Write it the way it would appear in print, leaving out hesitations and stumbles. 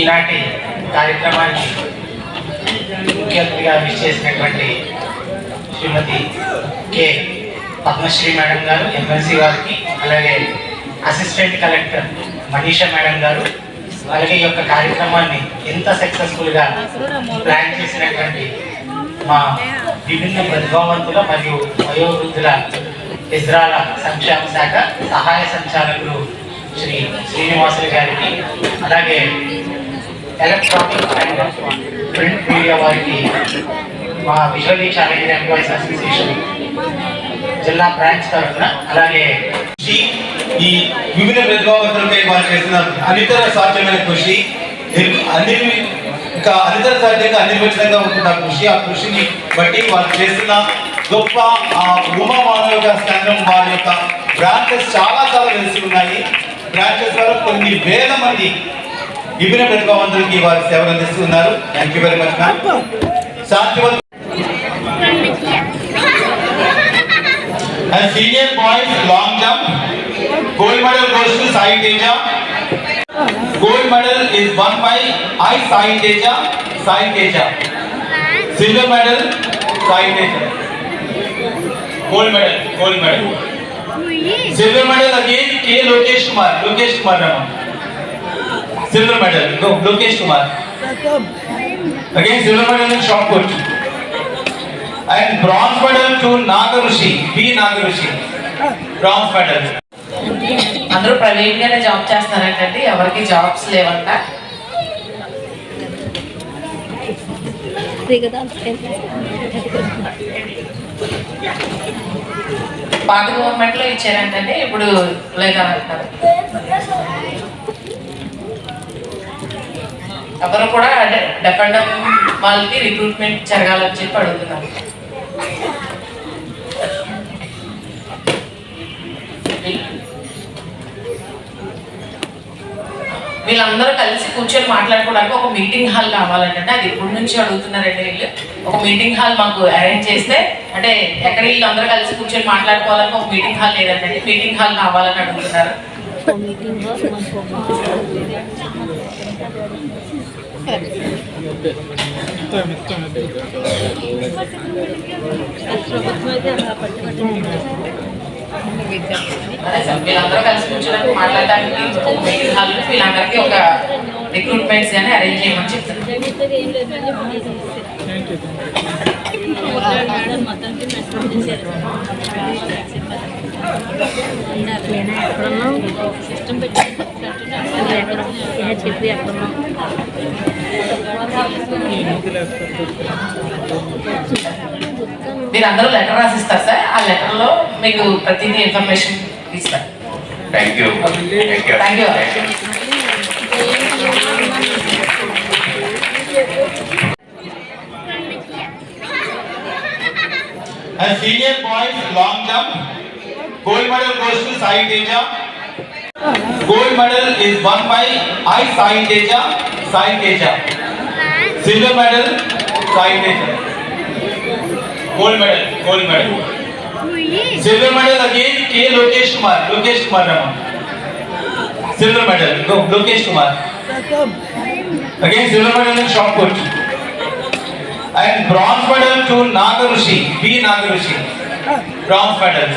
ఈనాటి కార్యక్రమానికి ముఖ్య అతిథిగా విచ్చేసినటువంటి శ్రీమతి కె పద్మశ్రీ మేడం గారు ఎమ్మెల్సీ గారికి, అలాగే అసిస్టెంట్ కలెక్టర్ మనీషా మేడం గారు, అలాగే ఈ యొక్క కార్యక్రమాన్ని ఎంత సక్సెస్ఫుల్గా ప్లాన్ చేసినటువంటి మా విభిన్న ప్రతిభావంతుల మరియు వయోవృద్ధుల ఇజ్రాల సంక్షేమ శాఖ సహాయ సంచాలకులు శ్రీ శ్రీనివాసులు గారికి, అలాగే ఎలక్ట్రానిక్ అండ్ ప్రింట్ మీడియా వారికి, మా విజువల్లీ ఛాలెంజ్ ఎంప్లాయీస్ అసోసియేషన్ జిల్లా బ్రాంచ్ తరఫున, అలాగే ఈ విభిన్న ప్రతిభావంతులపై వారు చేస్తున్న అనితర సాధ్యమైన కృషి, ఇంకా అనితర సాధ్యంగా అనిర్వచనంగా ఉంటున్న కృషి, ఆ కృషిని బట్టి వారు చేస్తున్న గొప్ప ఉమా మానవ కేంద్రం వారి యొక్క బ్రాంచెస్ చాలా వెలిసి ఉన్నాయి. బ్రాంచెస్ ద్వారా కొన్ని వేల మంది విభిన్న ప్రతిభావంతులకి వారు సేవలు అందిస్తున్నారు. Thank you very much ma'am. శాంతివంత And senior boys long jump, gold medal goes to Sai Teja. Gold medal is won by Sai Teja. Silver medal Sai Teja. Gold medal. Silver medal again K Lokesh Kumar Rama. Silver medal go Lokesh Kumar. Again silver medal in shot put. And bronze medal to Nagarushi, B Nagarushi. Bronze medal. అందరూ private గానే job చేస్తున్నారంటే ఎవరికి jobs లేవంట. పాత government లో ఇచ్చారంటే ఇప్పుడు లేదా అంటారు. ఎవరు కూడా డిపెండ్ వాళ్ళకి రిక్రూట్మెంట్ జరగాలని చెప్పి అడుగుతున్నారు. వీళ్ళందరూ కలిసి కూర్చొని మాట్లాడుకోవడానికి ఒక మీటింగ్ హాల్ కావాలంటే అది ఇప్పటి నుంచి అడుగుతున్నారండి వీళ్ళు. ఒక మీటింగ్ హాల్ మాకు అరేంజ్ చేస్తే, అంటే ఎక్కడ వీళ్ళందరూ కలిసి కూర్చొని మాట్లాడుకోవాలని ఒక మీటింగ్ హాల్ లేదంటే మీటింగ్ హాల్ కావాలని అడుగుతున్నారు. వీళ్ళందరూ కలిసి కూర్చోడానికి మాట్లాడడానికి మీటింగ్ హాల్ వీళ్ళందరికీ ఒక రిక్రూట్మెంట్స్ కానీ అరేంజ్ చేయమని చెప్తారు. మీరందరూ లెటర్ రాసిస్తారు సార్. ఆ లెటర్ లో మీకు ప్రతిదీ ఇన్ఫర్మేషన్ ఇస్తారు. Thank you. And senior boys long jump, gold medal goes to Sai Teja. Gold medal is won by Sai Teja. Silver medal Sai Teja. Gold medal. Silver medal again K Lokesh Kumar Rama. Silver medal go Lokesh Kumar. Again silver medal in shot put. And bronze medal to Nagarushi, B Nagarushi. Bronze medal.